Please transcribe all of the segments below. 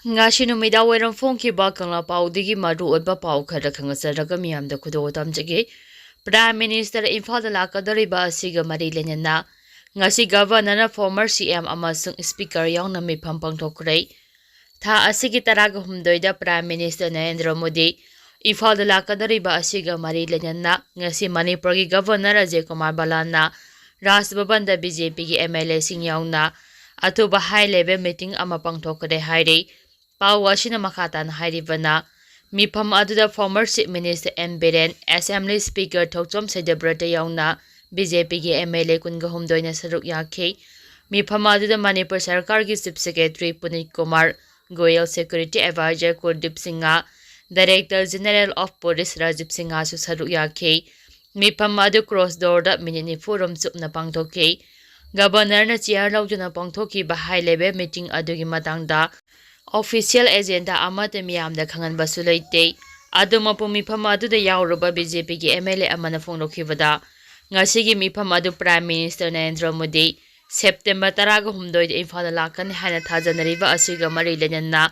Ngasi numida weram phongkiba Kangpokpi maru oiba pau khara khangasaraga miyamda khudo tamjage Prime Minister Imphal lakadariba asiga mari lenana ngasi Governor former CM amasung Speaker Yaona mipham pangthokrai tha asigi taraga humdoida Prime Minister Narendra Modi Imphal lakadariba asiga mari lenana ngasi Manipur gi Governor Ajay Kumar Balana Raj Bhavan da BJP gi MLA sing yauna atuba high level meeting ama pangthokre haire Pau asina makatan hairibana mipham aduda former Chief Minister M. Biren, Assembly Speaker Thokchom Saidabrata yauna BJP gi MLA kunga humdoina saruk yakhe mipham aduda Manipur Sarkar gi Chief Secretary Punit Kumar, Goyal Security Advisor Kurdip Singha, Director General of Police Rajib Singha su saruk yakhe mipham adu cross door da minini forum chupna pangthoke Governor na chair laujuna pangthoki ba high level meeting adugi matangda Official agenda amata miyamda khangan basu leite aduma pu mipham adu da yauruba BJP gi MLA amana phonglokibada ngasigi mipham adu Prime Minister Narendra Modi September 13 da Imphal lakani hana thajanariba asiga mari lenana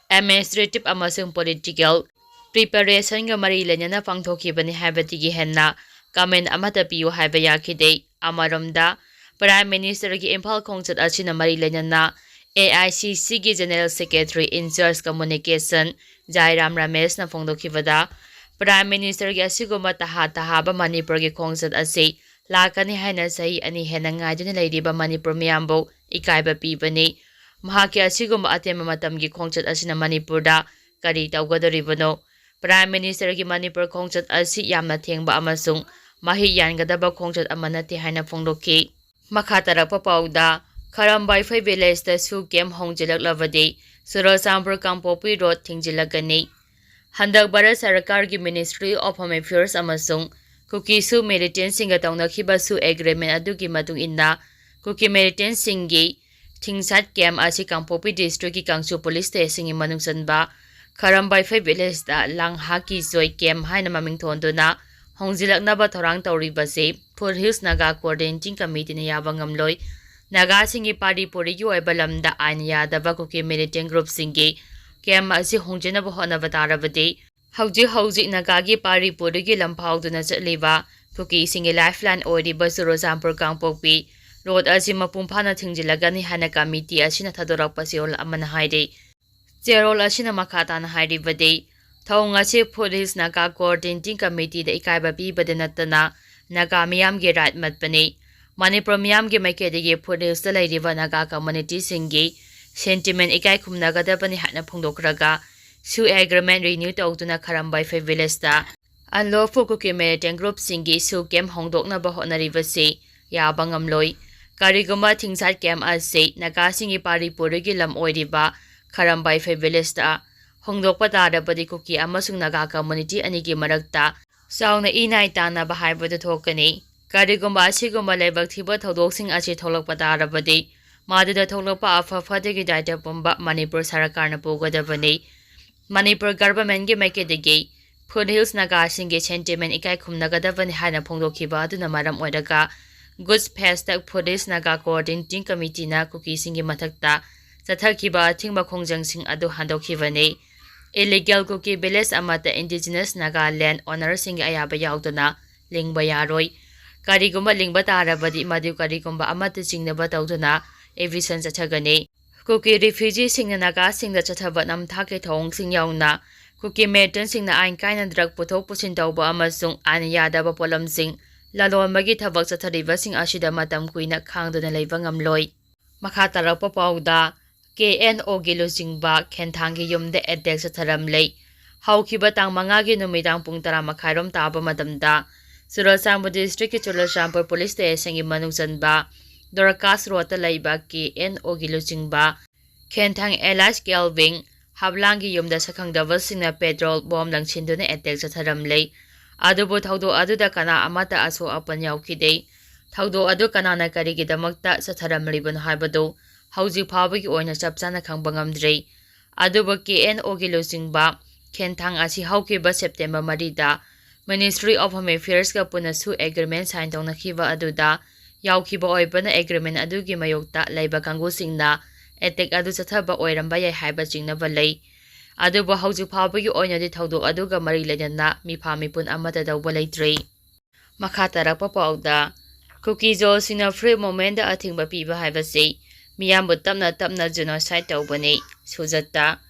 administrative amasung political preparation ga mari lenana pangthokibani habati henna comment amata piu haiba yakide amaromda Prime Minister gi Imphal khongchat achina mari lenana AICC gi General Secretary in Charge Communication Jairam Ramesh na phongdokhibada Prime Minister gi asiguma taha ba Manipur gi khongchat ase lakani haina sahi ani hena ngaiduna leiriba Manipur miyambo ikaiba pibani mahaki asiguma atema matam gi khongchat asina Manipur da kari tawgadoribano Prime Minister gi Manipur khongchat asi yamna thengba amasung mahi yangadaba khongchat amanati haina phongdokhi makhatarapa pauda Karambai Phai village da su kem hongjilaklabadi Ccpur Kangpokpi road hongjilaklagani Handak Bharat Sarkar gi Ministry of Home Affairs amasung Kuki su militant singa taunakhiba su agreement adugi matung inna Kuki militant singi thingsat kem asi Kangpokpi district ki Kangsu police station gi manungsanba Karambai Phai village da langha ki joy kem haina maming thonduna hongjilaknaba thorang tawribase Full Hills Naga Coordinating Committee na yaba ngamloi Naga singi party puri yu balamda ain yadaba kuki militant group singi kem asi hongjena bahona batarabadi hauji naga gi party puri gi lamphauduna chatliba kuki singi lifeline oiriba Ccpur Kangpokpi road asi mapumphana thingjilagani hana committee asina thadorakpa siol amana haide cherol asina makhatana hairibadi thonga se police naga coordinating committee da ikaiba pi badenatana naga miyam gi right matpani Manipur miyam gi maikedi police da lairiba naga community singi sentiment ikai khumnagadabani hana phongdokraga su agreement renew tawduna Karambai Phai village da unlawful kuki militant group singi su kem hongdokna ba honaribase yaba ngamloi kariguma thingsat kem ase naga singi pari porigi lam oiriba Karambai Phai village da hongdokpa tarabadi kuki amasung naga community anigi marakta sauna inai tana ba haibadu thokani Karigumba asigumba lebak thiba thodok achi tholokpa tarabadi madida tholokpa afafadagi daita pumba Manipur Sarkar na pugadabani Manipur government gi maikedi Full Hills naga singi sentiment ikai khumnagadabani hana phongdokhiba aduna maram oiraga goods pass tak Police naga coordinating committee na kuki singi mathakta chathakhiba thingba khongjang sing adu handokhibani illegal kuki village amata indigenous naga land owner singi ayaba yauduna lingba yaroi Karigumba lingba tarabadi madu karigumba amata chingnaba tawduna eviction chathagani kuki refugee singna naga singda chathaba namthake thong sing yauna kuki militant singna ain kaina drug puthok pusin tawba amasung an yadaba polam sing lalonmagi thabak chathariba sing asida matam kuina khangduna leiba ngamloi makhatarapa pauda KNO gi lujingba khenthangi yumde attack chatharamlei haukiba tang manga gi numidang pung 10 makharom taba matamda Ccpur district ki Ccpur police station gi manungsanba Dorcas rota laiba KNO gi lujingba Kenthang Elias Kelving hablangi yumda sakhangdaba singna petrol bomb langchinduna attack chatharamlei adubu thaudo aduda kana amata aso apan yaukide thaudo adu kana na karigi damakta chatharamlibun haibadu hauji phawagi oina chapchana khangba ngamdrei adubu KNO gi lujingba Kenthang asi haukiba September 3 da Ministry of Home Affairs ka punasu agreement sign tawna khiba aduda yaukhiba oibana agreement adugi mayokta laiba kangusingna attack ꯑꯗꯨ ꯆꯠꯊꯕ ꯑꯣꯏꯔꯝꯕ ꯌꯥꯏ ꯍꯥꯏꯕ ꯆꯤꯡꯅꯕ ꯂꯩ꯫ ꯑꯗꯨꯕꯨ ꯍꯧꯖꯤꯛ ꯐꯥꯎꯕꯒꯤ ꯑꯣꯏꯅꯗꯤ ꯊꯧꯗꯣꯛ ꯑꯗꯨꯒ ꯃꯔꯤ ꯂꯩꯅꯅ ꯃꯤꯐꯝ ꯃꯤꯄꯨꯟ ꯑꯃꯠꯇ ꯇꯧꯕ ꯂꯩꯇ꯭ꯔꯤ꯫ ꯃꯈꯥ ꯇꯥꯔꯛꯄ ꯄꯥꯎꯗ ꯀꯨꯀꯤꯖꯣꯜꯁꯤꯡꯅ ꯐ꯭ꯔꯤ ꯃꯨꯚꯃꯦꯟꯇ ꯑꯊꯤꯡꯕ ꯄꯤꯕ ꯍꯥꯏꯕꯁꯤ ꯃꯤꯌꯥꯝꯕꯨ ꯇꯞꯅ ꯇꯞꯅ ꯖꯦꯅꯣꯁꯥꯏꯗ ꯇꯧꯕꯅꯤ꯫ ꯁꯨꯖꯠꯇ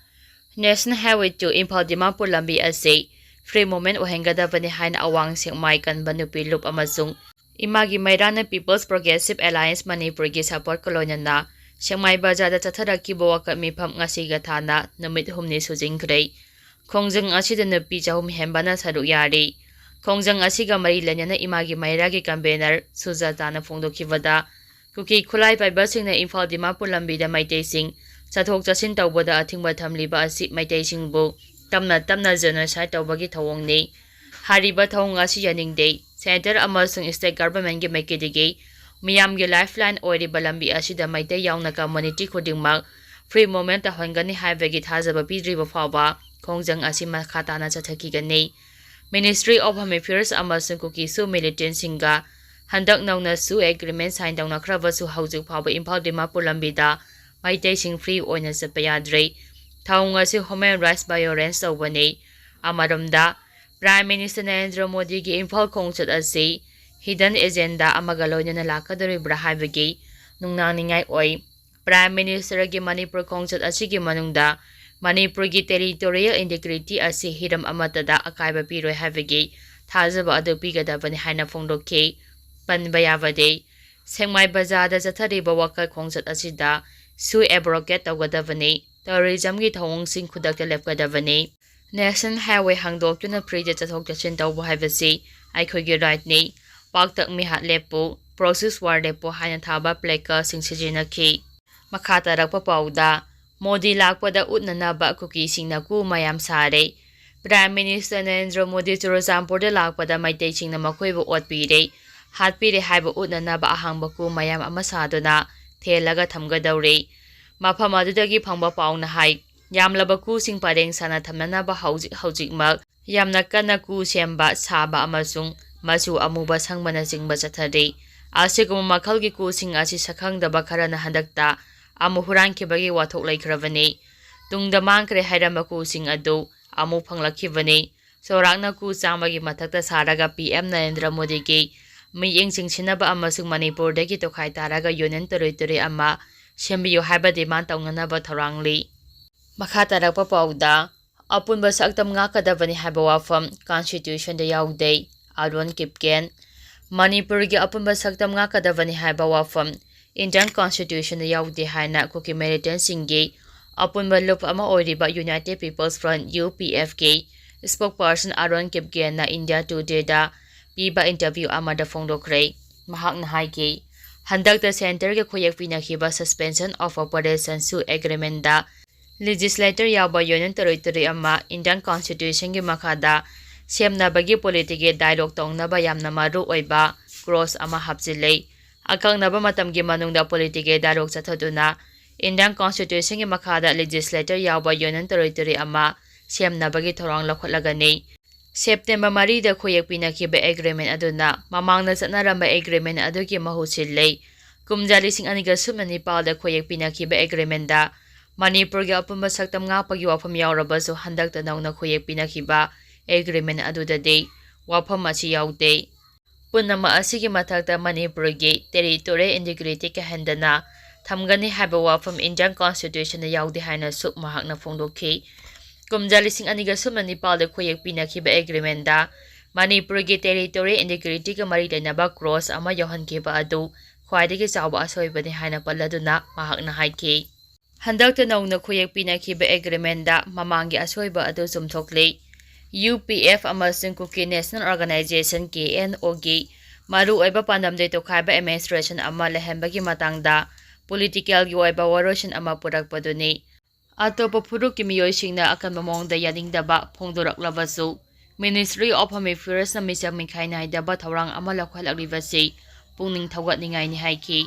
ꯅꯦꯁꯅꯦꯜ ꯍꯥꯏꯋꯦ 2 ꯏꯝꯐꯥꯜ ꯗꯤꯃꯥꯄꯨꯔ ꯂꯝꯕꯤ ꯑꯁꯤ ꯐ꯭ꯔꯤ ꯃꯨꯚꯃꯦꯟ ꯑꯣꯏꯍꯟꯒꯗꯕꯅꯤ ꯍꯥꯏꯅ ꯑꯋꯥꯡ ꯁꯦꯛꯃꯥꯏ ꯀꯟꯕ ꯅꯨꯄꯤ ꯂꯨꯞ ꯑꯃꯁꯨꯡ ꯏꯃꯥꯒꯤ ꯃꯩꯔꯥꯅ ꯄꯤꯄꯜꯁ ꯄ꯭ꯔꯣꯒ꯭ꯔꯦꯁꯤꯚ ꯑꯦꯂꯥꯏꯟꯁ ꯃꯅꯤꯄꯨꯔꯒꯤ ꯁꯄꯣꯔꯠꯀ ꯂꯣꯏꯅꯅ ꯁꯦꯛꯃꯥꯏ ꯕꯖꯥꯔꯗ ꯆꯠꯊꯔꯛꯈꯤꯕ ꯋꯥꯀꯠ ꯃꯤꯐꯝ ꯉꯁꯤꯒ ꯊꯥꯅ ꯅꯨꯃꯤꯠ 8ꯅꯤ ꯁꯨꯖꯤꯟꯈ꯭ꯔꯦ꯫ ꯈꯣꯡꯖꯪ ꯑꯁꯤꯗ ꯅꯨꯄꯤ 100 ꯍꯦꯟꯕꯅ ꯁꯔꯨꯛ ꯌꯥꯔꯤ꯫ ꯈꯣꯡꯖꯪ ꯑꯁꯤꯒ ꯃꯔꯤ ꯂꯩꯅꯅ ꯏꯃꯥꯒꯤ ꯃꯩꯔꯥꯒꯤ ꯀꯟꯚꯦꯅꯔ ꯁꯨꯖꯥꯇꯥꯅ ꯐꯣꯡꯗꯣꯛꯈꯤꯕꯗ ꯀꯨꯀꯤ ꯈꯨꯠꯂꯥꯏ ꯄꯥꯏꯕꯁꯤꯡꯅ ꯏꯝꯐꯥꯜ ꯗꯤꯃꯥꯄꯨꯔ ꯂꯝꯕꯤꯗ ꯃꯩꯇꯩꯁꯤꯡ ꯆꯠꯊꯣꯛ ꯆꯠꯁꯤꯟ ꯇꯧꯕꯗ ꯑꯊꯤꯡꯕ ꯊꯝꯂꯤꯕ ꯑꯁꯤ ꯃꯩꯇꯩꯁꯤꯡꯕꯨ ꯇꯞꯅ ꯇꯞꯅ ꯖꯦꯅꯣꯁꯥꯏꯗ ꯇꯧꯕꯒꯤ ꯊꯧꯑꯣꯡꯅꯤ꯫ ꯍꯥꯏꯔꯤꯕ ꯊꯧꯑꯣꯡ ꯑꯁꯤ ꯌꯥꯅꯤꯡꯗꯦ꯫ ꯁꯦꯟꯇꯔ ꯑꯃꯁꯨꯡ ꯁ꯭ꯇꯦꯠ ꯒꯚꯔꯟꯃꯦꯟꯠꯀꯤ ꯃꯥꯏꯀꯩꯗꯒꯤ ꯃꯤꯌꯥꯝꯒꯤ ꯂꯥꯏꯐꯂꯥꯏꯟ ꯑꯣꯏꯔꯤꯕ ꯂꯝꯕꯤ ꯑꯁꯤꯗ ꯃꯩꯇꯩ ꯌꯥꯎꯅ ꯀꯝꯃ꯭ꯌꯨꯅꯤꯇꯤ ꯈꯨꯗꯤꯡꯃꯛ ꯐ꯭ꯔꯤ ꯃꯨꯚꯃꯦꯟꯠ ꯇꯧꯍꯟꯒꯅꯤ ꯍꯥꯏꯕꯒꯤ ꯊꯥꯖꯕ ꯄꯤꯗ꯭ꯔꯤꯕ ꯐꯥꯎꯕ ꯈꯣꯡꯖꯪ ꯑꯁꯤ ꯃꯈꯥ ꯇꯥꯅ ꯆꯠꯊꯈꯤꯒꯅꯤ꯫ ꯃꯤꯅꯤꯁꯇ꯭ꯔꯤ ꯑꯣꯐ ꯍꯣꯝ ꯑꯦꯐꯤꯌꯔꯁ ꯑꯃꯁꯨꯡ ꯀꯨꯀꯤ ꯁꯨ ꯃꯤꯂꯤꯇꯦꯟꯠꯁꯤꯡꯒ ꯍꯟꯗꯛ ꯅꯧꯅ ꯁꯨ ꯑꯦꯒ꯭ꯔꯤꯃꯦꯟꯠ ꯁꯥꯏꯟ ꯇꯧꯅꯈ꯭ꯔꯕꯁꯨ ꯍꯧꯖꯤꯛ ꯐꯥꯎꯕ ꯏꯝꯐꯥꯜ ꯗꯤꯃꯥꯄꯨꯔ ꯂꯝꯕꯤꯗ ꯃꯩꯇꯩꯁꯤꯡ ꯐ꯭ꯔꯤ ꯑꯣꯏꯅ ꯆꯠꯄ ꯌꯥꯗ꯭ꯔꯤ꯫ ꯊꯧꯑꯣꯡ ꯑꯁꯤ ꯍ꯭ꯌꯨꯃꯦꯟ ꯔꯥꯏꯠꯁ ꯚꯥꯏꯑꯣꯂꯦꯟꯁ ꯇꯧꯕꯅꯤ꯫ ꯑꯃꯔꯣꯝꯗ ꯄ꯭ꯔꯥꯏꯝ ꯃꯤꯅꯤꯁꯇꯔ ꯅꯔꯦꯟꯗ꯭ꯔ ꯃꯣꯗꯤꯒꯤ ꯏꯝꯐꯥꯜ ꯈꯣꯡꯆꯠ ꯑꯁꯤ ꯍꯤꯗꯟ ꯑꯦꯖꯦꯟꯗꯥ ꯑꯃꯒ ꯂꯣꯏꯅꯅ ꯂꯥꯛꯀꯗꯧꯔꯤꯕ꯭ꯔꯥ ꯍꯥꯏꯕꯒꯤ ꯅꯨꯡꯅꯥꯡꯅꯤꯡꯉꯥꯏ ꯑꯣꯏ꯫ ꯄ꯭ꯔꯥꯏꯝ ꯃꯤꯅꯤꯁꯇꯔꯒꯤ ꯃꯅꯤꯄꯨꯔ ꯈꯣꯡꯆꯠ ꯑꯁꯤꯒꯤ ꯃꯅꯨꯡꯗ ꯃꯅꯤꯄꯨꯔꯒꯤ ꯇꯦꯔꯤꯇꯣꯔꯤꯌꯦꯜ ꯏꯟꯇꯤꯒ꯭ꯔꯤꯇꯤ ꯑꯁꯤ ꯍꯤꯔꯝ ꯑꯃꯠꯇꯗ ꯑꯀꯥꯏꯕ ꯄꯤꯔꯣꯏ ꯍꯥꯏꯕꯒꯤ ꯊꯥꯖꯕ ꯑꯗꯨ ꯄꯤꯒꯗꯕꯅꯤ ꯍꯥꯏꯅ ꯐꯣꯡꯗꯣꯛꯈꯤ꯫ ꯄꯟꯕ ꯌꯥꯕꯗꯤ ꯁꯦꯛꯃꯥꯏ ꯕꯖꯥꯔꯗ ꯆꯠꯊꯔꯤꯕ ꯋꯥꯀꯠ ꯈꯣꯡꯆꯠ ꯑꯁꯤꯗ ꯁꯨ ꯑꯦꯕ꯭ꯔꯣꯒꯦꯠ ꯇꯧꯒꯗꯕꯅꯤ꯫ ꯇꯦꯔꯣꯔꯤꯖꯝꯒꯤ ꯊꯧꯑꯣꯡꯁꯤꯡ ꯈꯨꯗꯛꯇ ꯂꯦꯞꯀꯗꯕꯅꯤ꯫ ꯅꯦꯁꯅꯦꯜ ꯍꯥꯏꯋꯦ ꯍꯥꯡꯗꯣꯛꯇꯨꯅ ꯐ꯭ꯔꯤꯗ ꯆꯠꯊꯣꯛ ꯆꯠꯁꯤꯟ ꯇꯧꯕ ꯍꯥꯏꯕꯁꯤ ꯑꯩꯈꯣꯏꯒꯤ ꯔꯥꯏꯠꯅꯤ꯫ ꯄꯥꯛꯇꯛ ꯃꯤꯍꯥꯠ ꯂꯦꯞꯄꯨ, ꯄ꯭ꯔꯣꯁꯦꯁ ꯋꯥꯔ ꯂꯦꯞꯄꯨ ꯍꯥꯏꯅ ꯊꯥꯕ ꯄ꯭ꯂꯦꯀꯥꯔꯗꯁꯤꯡ ꯁꯤꯖꯤꯟꯅꯈꯤ꯫ ꯃꯈꯥ ꯇꯥꯔꯛꯄ ꯄꯥꯎꯗ ꯃꯣꯗꯤ ꯂꯥꯛꯄꯗ ꯎꯠꯅꯅꯕ ꯀꯨꯀꯤꯁꯤꯡꯅ ꯀꯨ ꯃꯌꯥꯝ ꯁꯥꯔꯦ꯫ ꯄ꯭ꯔꯥꯏꯝ ꯃꯤꯅꯤꯁꯇꯔ ꯅꯔꯦꯟꯗ꯭ꯔ ꯃꯣꯗꯤ ꯆꯨꯔꯆꯥꯟꯄꯨꯔꯗ ꯂꯥꯛꯄꯗ ꯃꯩꯇꯩꯁꯤꯡꯅ ꯃꯈꯣꯏꯕꯨ ꯑꯣꯠꯄꯤꯔꯦ, ꯍꯥꯠꯄꯤꯔꯦ ꯍꯥꯏꯕ ꯎꯠꯅꯅꯕ ꯑꯍꯥꯡꯕ ꯀꯨ ꯃꯌꯥꯝ ꯑꯃ ꯁꯥꯗꯨꯅ ꯊꯦꯜꯂꯒ ꯊꯝꯒꯗꯧꯔꯤ꯫ ꯃꯐꯝ ꯑꯗꯨꯗꯒꯤ ꯐꯪꯕ ꯄꯥꯎꯅ ꯍꯥꯏ ꯌꯥꯝꯂꯕ ꯀꯨꯁꯤꯡ ꯄꯔꯦꯡ ꯁꯥꯅ ꯊꯝꯅꯅꯕ ꯍꯧꯖꯤꯛꯃꯛ ꯌꯥꯝꯅ ꯀꯟꯅ ꯀꯨ ꯁꯦꯝꯕ, ꯁꯥꯕ ꯑꯃꯁꯨꯡ ꯃꯆꯨ ꯑꯃꯨꯕ ꯁꯪꯕꯅꯆꯤꯡꯕ ꯆꯠꯊꯔꯤ꯫ ꯑꯁꯤꯒꯨꯝꯕ ꯃꯈꯜꯒꯤ ꯀꯨꯁꯤꯡ ꯑꯁꯤ ꯁꯛꯈꯪꯗꯕ ꯈꯔꯅ ꯍꯟꯗꯛꯇ ꯑꯃꯨꯛ ꯍꯨꯔꯥꯟꯈꯤꯕꯒꯤ ꯋꯥꯊꯣꯛ ꯂꯩꯈ꯭ꯔꯕꯅꯤ꯫ ꯇꯨꯡꯗ ꯃꯥꯡꯈ꯭ꯔꯦ ꯍꯥꯏꯔꯝꯕ ꯀꯨꯁꯤꯡ ꯑꯗꯨ ꯑꯃꯨꯛ ꯐꯪꯂꯛꯈꯤꯕꯅꯤ꯫ ꯆꯥꯎꯔꯥꯛꯅ ꯀꯨ 100ꯒꯤ ꯃꯊꯛꯇ ꯁꯥꯔꯒ ꯄꯤ.ꯑꯦꯝ. ꯅꯔꯦꯟꯗ꯭ꯔ ꯃꯣꯗꯤꯒꯤ ꯃꯤꯠꯌꯦꯡ ꯆꯤꯡꯁꯤꯟꯅꯕ ꯑꯃꯁꯨꯡ ꯃꯅꯤꯄꯨꯔꯗꯒꯤ ꯇꯣꯈꯥꯏ ꯇꯥꯔꯒ ꯌꯨꯅꯤꯌꯟ ꯇꯦꯔꯤꯇꯣꯔꯤ ꯑꯃ ꯁꯦꯝꯕꯤꯌꯨ ꯍꯥꯏꯕ ꯗꯤꯃꯥꯟ ꯇꯧꯅꯅꯕ ꯊꯧꯔꯥꯡꯂꯤ꯫ ꯃꯈꯥ ꯇꯥꯔꯛꯄ ꯄꯥꯎꯗ ꯑꯄꯨꯟꯕ ꯁꯛꯇꯝ ꯉꯥꯛꯀꯗꯕꯅꯤ ꯍꯥꯏꯕ ꯋꯥꯐꯝ ꯀꯟꯁꯇꯤꯇ꯭ꯌꯨꯁꯟꯗ ꯌꯥꯎꯗꯦ꯫ ꯑꯥꯔꯣꯟ ꯀꯤꯞꯀꯦꯟ ꯃꯅꯤꯄꯨꯔꯒꯤ ꯑꯄꯨꯟꯕ ꯁꯛꯇꯝ ꯉꯥꯛꯀꯗꯕꯅꯤ ꯍꯥꯏꯕ ꯋꯥꯐꯝ ꯏꯟꯗꯤꯌꯟ ꯀꯟꯁꯇꯤꯇ꯭ꯌꯨꯁꯟꯗ ꯌꯥꯎꯗꯦ ꯍꯥꯏꯅ ꯀꯨꯀꯤ ꯃꯤꯂꯤꯇꯦꯟꯠꯁꯤꯡꯒꯤ ꯑꯄꯨꯟꯕ ꯂꯨꯞ ꯑꯃ ꯑꯣꯏꯔꯤꯕ United peoples front (UPF)ꯒꯤ ꯁ꯭ꯄꯣꯛꯄꯔꯁꯟ Aaron ꯀꯤꯞꯒꯦꯟꯅ India ꯇꯨꯗꯦꯗ ꯄꯤꯕ ꯏꯟꯇꯔꯚ꯭ꯌꯨ ꯑꯃꯗ ꯐꯣꯡꯗꯣꯛꯈ꯭ꯔꯦ꯫ ꯃꯍꯥꯛꯅ ꯍꯥꯏꯈꯤ ꯍꯟꯗꯛꯇ ꯁꯦꯟꯇꯔꯒꯤ ꯈꯨꯌꯦꯛ ꯄꯤꯅꯈꯤꯕ ꯁꯁꯄꯦꯟꯁꯟ ꯑꯣꯐ ꯑꯣꯄꯔꯦꯁꯟ ꯁꯨ ꯑꯦꯒ꯭ꯔꯤꯃꯦꯟꯠꯗ ꯂꯦꯖꯤꯁꯂꯦꯇꯔ ꯌꯥꯎꯕ ꯌꯨꯅꯤꯌꯟ ꯇꯦꯔꯤꯇꯣꯔꯤ ꯑꯃ ꯏꯟꯗꯤꯌꯟ ꯀꯟꯁꯇꯤꯇ꯭ꯌꯨꯁꯟꯒꯤ ꯃꯈꯥꯗ ꯁꯦꯝꯅꯕꯒꯤ ꯄꯣꯂꯤꯇꯤꯀꯦꯜ ꯗꯥꯏꯂꯣꯒ ꯇꯧꯅꯕ ꯌꯥꯝꯅ ꯃꯔꯨ ꯑꯣꯏꯕ ꯀ꯭ꯂꯣꯖ ꯑꯃ ꯍꯥꯞꯆꯤꯜꯂꯦ꯫ ꯑꯀꯛꯅꯕ ꯃꯇꯝꯒꯤ ꯃꯅꯨꯡꯗ ꯄꯣꯂꯤꯇꯤꯀꯦꯜ ꯗꯥꯏꯂꯣꯒ ꯆꯠꯊꯗꯨꯅ ꯏꯟꯗꯤꯌꯟ ꯀꯟꯁꯇꯤꯇ꯭ꯌꯨꯁꯟꯒꯤ ꯃꯈꯥꯗ ꯂꯦꯖꯤꯁꯂꯦꯇꯔ ꯌꯥꯎꯕ ꯌꯨꯅꯤꯌꯟ ꯇꯦꯔꯤꯇꯣꯔꯤ ꯑꯃ ꯁꯦꯝꯅꯕꯒꯤ ꯊꯧꯔꯥꯡ ꯂꯧꯈꯠꯂꯒꯅꯤ꯫ ꯁꯦꯞꯇꯦꯝꯕꯔ 4ꯗ ꯈꯨꯌꯦꯛ ꯄꯤꯅꯈꯤꯕ ꯑꯦꯒ꯭ꯔꯤꯃꯦꯟꯠ ꯑꯗꯨꯅ ꯃꯃꯥꯡꯗ ꯆꯠꯅꯔꯝꯕ ꯑꯦꯒ꯭ꯔꯤꯃꯦꯟꯠ ꯑꯗꯨꯒꯤ ꯃꯍꯨꯠ ꯁꯤꯜꯂꯦ꯫ ꯀꯨꯝꯖꯥ 2019ꯗ ꯈꯨꯌꯦꯛ ꯄꯤꯅꯈꯤꯕ ꯑꯦꯒ꯭ꯔꯤꯃꯦꯟꯠꯗ ꯃꯅꯤꯄꯨꯔꯒꯤ ꯑꯄꯨꯟꯕ ꯁꯛꯇꯝ ꯉꯥꯛꯄꯒꯤ ꯋꯥꯐꯝ ꯌꯥꯎꯔꯕꯁꯨ ꯍꯟꯗꯛꯇ ꯅꯧꯅ ꯈꯨꯌꯦꯛ ꯄꯤꯅꯈꯤꯕ ꯑꯦꯒ꯭ꯔꯤꯃꯦꯟꯠ ꯑꯗꯨꯗꯗꯤ ꯋꯥꯐꯝ ꯑꯁꯤ ꯌꯥꯎꯗꯦ꯫ ꯄꯨꯝꯅꯃꯛ ꯑꯁꯤꯒꯤ ꯃꯊꯛꯇ ꯃꯅꯤꯄꯨꯔꯒꯤ ꯇꯦꯔꯤꯇꯣꯔꯤꯌꯦꯜ ꯏꯟꯇꯤꯒ꯭ꯔꯤꯇꯤ ꯀꯥꯏꯍꯟꯗꯅ ꯊꯝꯒꯅꯤ ꯍꯥꯏꯕ ꯋꯥꯐꯝ ꯏꯟꯗꯤꯌꯟ ꯀꯟꯁꯇꯤꯇ꯭ꯌꯨꯁꯟꯗ ꯌꯥꯎꯗꯦ ꯍꯥꯏꯅꯁꯨ ꯃꯍꯥꯛꯅ ꯐꯣꯡꯗꯣꯛꯈꯤ꯫ ꯀꯨꯝꯖꯥ 2019ꯗ ꯈꯨꯌꯦꯛ ꯄꯤꯅꯈꯤꯕ ꯑꯦꯒ꯭ꯔꯤꯃꯦꯟꯠꯗ ꯃꯅꯤꯄꯨꯔꯒꯤ ꯇꯦꯔꯤꯇꯣꯔꯤꯌꯦꯜ ꯏꯟꯇꯤꯒ꯭ꯔꯤꯇꯤꯒ ꯃꯔꯤ ꯂꯩꯅꯕ ꯀ꯭ꯂꯣꯖ ꯑꯃ ꯌꯥꯎꯍꯟꯈꯤꯕ ꯑꯗꯨ ꯈ꯭ꯋꯥꯏꯗꯒꯤ ꯆꯥꯎꯕ ꯑꯁꯣꯏꯕꯅꯤ ꯍꯥꯏꯅ ꯄꯜꯂꯗꯨꯅ ꯃꯍꯥꯛꯅ ꯍꯥꯏꯈꯤ ꯍꯟꯗꯛꯇ ꯅꯧꯅ ꯈꯨꯌꯦꯛ ꯄꯤꯅꯈꯤꯕ ꯑꯦꯒ꯭ꯔꯤꯃꯦꯟꯠꯗ ꯃꯃꯥꯡꯒꯤ ꯑꯁꯣꯏꯕ ꯑꯗꯨ ꯆꯨꯝꯊꯣꯛꯂꯤ꯫ UPF ꯑꯃꯁꯨꯡ ꯀꯨꯀꯤ ꯅꯦꯁꯅꯦꯜ ꯑꯣꯔꯒꯅꯥꯏꯖꯦꯁꯟ (KNO)ꯒꯤ ꯃꯔꯨꯑꯣꯏꯕ ꯄꯥꯟꯗꯝꯗꯤ ꯇꯣꯈꯥꯏꯕ ꯑꯦꯗꯃꯤꯅꯤꯁꯇ꯭ꯔꯦꯁꯟ ꯑꯃ ꯂꯩꯍꯟꯕꯒꯤ ꯃꯇꯥꯡꯗ ꯄꯣꯂꯤꯇꯤꯀꯦꯜꯒꯤ ꯑꯣꯏꯕ ꯋꯥꯔꯣꯏꯁꯤꯟ ꯑꯃ ꯄꯨꯔꯛꯄꯗꯨꯅꯤ꯫ ꯑꯇꯣꯞꯄ ꯐꯨꯔꯨꯞꯀꯤ ꯃꯤꯑꯣꯏꯁꯤꯡꯅ ꯑꯀꯟꯕ ꯃꯑꯣꯡꯗ ꯌꯥꯅꯤꯡꯗꯕ ꯐꯣꯡꯗꯣꯔꯛꯂꯕꯁꯨ ꯃꯤꯅꯤꯁꯇ꯭ꯔꯤ ꯑꯣꯐ ꯍꯣꯝ ꯑꯦꯐꯤꯌꯔꯁꯅ ꯃꯤꯆꯪ ꯃꯤꯈꯥꯏ ꯅꯥꯏꯗꯕ ꯊꯧꯔꯥꯡ ꯑꯃ ꯂꯧꯈꯠꯂꯛꯂꯤꯕꯁꯤ ꯄꯨꯛꯅꯤꯡ ꯊꯧꯒꯠꯅꯤꯡꯉꯥꯏꯅꯤ ꯍꯥꯏꯈꯤ꯫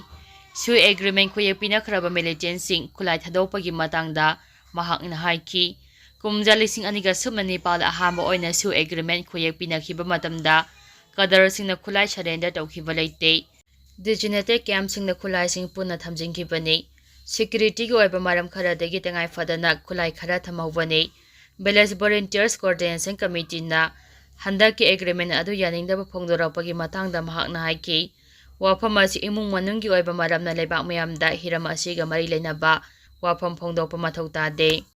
ꯁꯨ ꯑꯦꯒ꯭ꯔꯤꯃꯦꯟꯠ ꯈꯨꯌꯦꯛ ꯄꯤꯅꯈ꯭ꯔꯕ ꯃꯤꯂꯤꯇꯦꯟꯠꯁꯤꯡ ꯈꯨꯠꯂꯥꯏ ꯊꯥꯗꯣꯛꯄꯒꯤ ꯃꯇꯥꯡꯗ ꯃꯍꯥꯛꯅ ꯍꯥꯏꯈꯤ ꯀꯨꯝꯖꯥ 2019ꯗ ꯑꯍꯥꯟꯕ ꯑꯣꯏꯅ ꯁꯨ ꯑꯦꯒ꯭ꯔꯤꯃꯦꯟꯠ ꯈꯨꯌꯦꯛ ꯄꯤꯅꯈꯤꯕ ꯃꯇꯝꯗ ꯀꯗꯔꯁꯤꯡꯅ ꯈꯨꯠꯂꯥꯏ ꯁꯔꯦꯟꯗꯔ ꯇꯧꯈꯤꯕ ꯂꯩꯇꯦ꯫ ꯗꯤꯖꯤꯒꯅꯦꯇꯦꯗ ꯀꯦꯝꯞꯁꯤꯡꯗ ꯈꯨꯠꯂꯥꯏꯁꯤꯡ ꯄꯨꯟꯅ ꯊꯝꯖꯤꯟꯈꯤꯕꯅꯤ꯫ security oiba maram kharadagi tengai fadana khulai khara thamawani. Village Volunteers Coordination Committee na handaki agreement adu yaningdaba phongdorapagi matangda mahakna haiki. Wafam asi imung manunggi oiba maramna leibak mayamda hiram asiga mari leinaba wafam phongdokpa mathau tade.